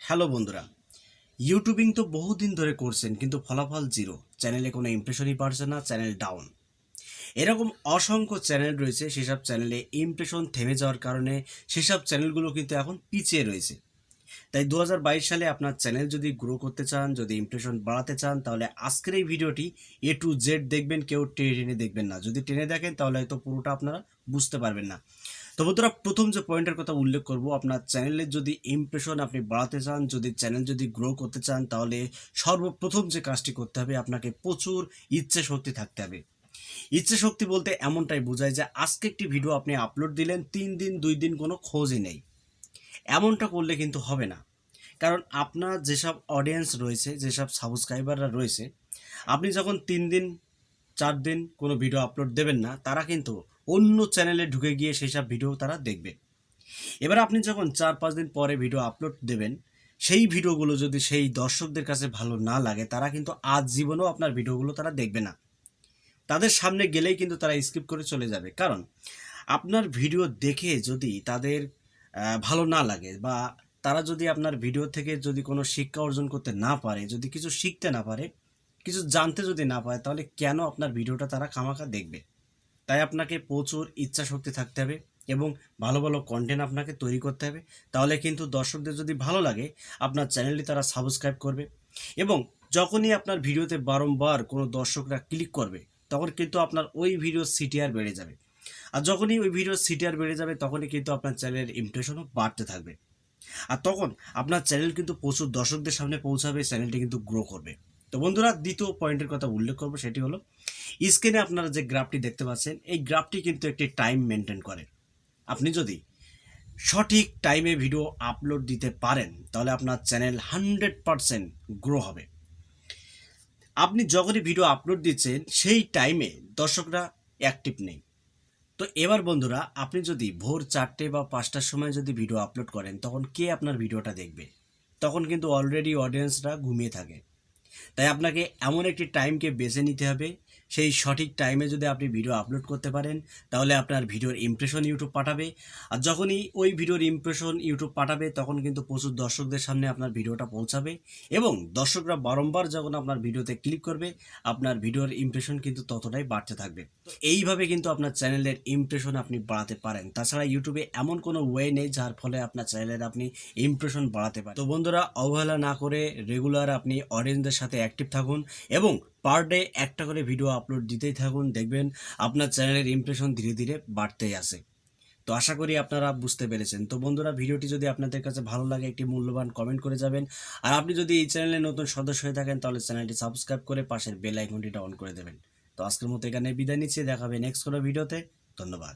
Hello বন্ধুরা, YouTubing তো বহুদিন ধরে করছেন কিন্তু ফলাফল জিরো। চ্যানেলে কোনো ইমপ্রেশনই পাচ্ছে না, চ্যানেল ডাউন। এরকম অসংখ্য চ্যানেল রয়েছে, সেসব চ্যানেলে ইমপ্রেশন থেমে যাওয়ার কারণে সেসব চ্যানেলগুলো কিন্তু এখন পিছিয়ে রয়েছে। তাই 2022 সালে আপনার চ্যানেল যদি গ্রো করতে চান, যদি ইমপ্রেশন বাড়াতে চান, তাহলে আজকের এই ভিডিওটি এ টু জেড দেখবেন, কেউ টেনে টেনে দেখবেন না। যদি টেনে দেখেন তাহলে হয়তো পুরোটা আপনারা বুঝতে পারবেন না। তো বন্ধুরা, প্রথম যে পয়েন্টের কথা উল্লেখ করব, আপনার চ্যানেলের যদি ইমপ্রেশন আপনি বাড়াতে চান, যদি চ্যানেল যদি গ্রো করতে চান, তাহলে সর্বপ্রথম যে কাজটি করতে হবে, আপনাকে প্রচুর ইচ্ছে শক্তি থাকতে হবে। ইচ্ছে শক্তি বলতে এমনটাই বোঝায় যে আজকে একটি ভিডিও আপনি আপলোড দিলেন, 3 দিন 2 দিন কোনো খোঁজই নেই। এমনটা করলে কিন্তু হবে না। কারণ আপনার যেসব অডিয়েন্স রয়েছে, যেসব সাবস্ক্রাইবাররা রয়েছে, আপনি যখন 3 দিন 4 দিন কোনো ভিডিও আপলোড দেবেন না, তারা কিন্তু অন্য চ্যানেলে ঢুকে গিয়ে সেই সব ভিডিও তারা দেখবে। এবার আপনি যখন 4-5 দিন পরে ভিডিও আপলোড দেবেন, সেই ভিডিওগুলো যদি সেই দর্শকদের কাছে ভালো না লাগে, তারা কিন্তু আজীবনও আপনার ভিডিওগুলো তারা দেখবে না। তাদের সামনে গেলেই কিন্তু তারা স্কিপ করে চলে যাবে। কারণ আপনার ভিডিও দেখে যদি তাদের ভালো না লাগে, বা তারা যদি আপনার ভিডিও থেকে যদি কোনো শিক্ষা অর্জন করতে না পারে, যদি কিছু শিখতে না পারে, কিছু জানতে যদি না পারে, তাহলে কেন আপনার ভিডিওটা তারা খামাখা দেখবে? তাই আপনাকে প্রচুর ইচ্ছা শক্তি থাকতে হবে এবং ভালো ভালো কন্টেন্ট আপনাকে তৈরি করতে হবে। তাহলে কিন্তু দর্শকদের যদি ভালো লাগে, আপনার চ্যানেলটি তারা সাবস্ক্রাইব করবে। এবং যখনই আপনার ভিডিওতে বারংবার কোনো দর্শকরা ক্লিক করবে, তখন কিন্তু আপনার ওই ভিডিওর সিটিআর বেড়ে যাবে। আর যখনই ওই ভিডিওর সিটিআর বেড়ে যাবে, তখনই কিন্তু আপনার চ্যানেলের ইমপ্রেশনও বাড়তে থাকবে। আর তখন আপনার চ্যানেল কিন্তু প্রচুর দর্শকদের সামনে পৌঁছাবে, চ্যানেলটি কিন্তু গ্রো করবে। তো বন্ধুরা, দ্বিতীয় পয়েন্টের কথা উল্লেখ করবো, সেটি হলো স্ক্রিনে আপনারা যে গ্রাফটি দেখতে পাচ্ছেন, এই গ্রাফটি কিন্তু একটি টাইম মেনটেন করে। আপনি যদি সঠিক টাইমে ভিডিও আপলোড দিতে পারেন, তাহলে আপনার চ্যানেল 100% গ্রো হবে। আপনি যখনই ভিডিও আপলোড দিচ্ছেন, সেই টাইমে দর্শকরা অ্যাক্টিভ নেই। তো এবার বন্ধুরা, আপনি যদি ভোর 4টে বা 5টার সময় যদি ভিডিও আপলোড করেন, তখন কে আপনার ভিডিওটা দেখবে? তখন কিন্তু অলরেডি অডিয়েন্সরা ঘুমিয়ে থাকে। তাই আপনাকে এমন একটি টাইমকে বেছে নিতে হবে। সেই সঠিক টাইমে যদি আপনি ভিডিও আপলোড করতে পারেন, তাহলে আপনার ভিডিওর ইমপ্রেশন ইউটিউব পাঠাবে। আর যখনই ওই ভিডিওর ইমপ্রেশন ইউটিউব পাঠাবে, তখন কিন্তু প্রচুর দর্শকদের সামনে আপনার ভিডিওটা পৌঁছাবে। এবং দর্শকরা বারংবার যখন আপনার ভিডিওতে ক্লিক করবে, আপনার ভিডিওর ইমপ্রেশন কিন্তু ততটাই বাড়তে থাকবে। তো এইভাবে কিন্তু আপনার চ্যানেলের ইমপ্রেশন আপনি বাড়াতে পারেন। তাছাড়া ইউটিউবে এমন কোনো ওয়ে নেই যার ফলে আপনার চ্যানেলের আপনি ইমপ্রেশন বাড়াতে পারেন। তো বন্ধুরা, অবহেলা না করে রেগুলার আপনি অডিয়েন্সদের সাথে অ্যাক্টিভ থাকুন এবং পার ডে একটা করে ভিডিও আপলোড দিতেই থাকুন। দেখবেন আপনার চ্যানেলের ইমপ্রেশন ধীরে ধীরে বাড়তেই আসে। তো আশা করি আপনারা বুঝতে পেরেছেন। তো বন্ধুরা, ভিডিওটি যদি আপনাদের কাছে ভালো লাগে, একটি মূল্যবান কমেন্ট করে যাবেন। আর আপনি যদি এই চ্যানেলে নতুন সদস্য হয়ে থাকেন, তাহলে চ্যানেলটি সাবস্ক্রাইব করে পাশের বেল আইকনটিটা অন করে দেবেন। তো আজকের মতো এখানে বিদায় নিচ্ছি, দেখা হবে নেক্সট কোনো ভিডিওতে। ধন্যবাদ।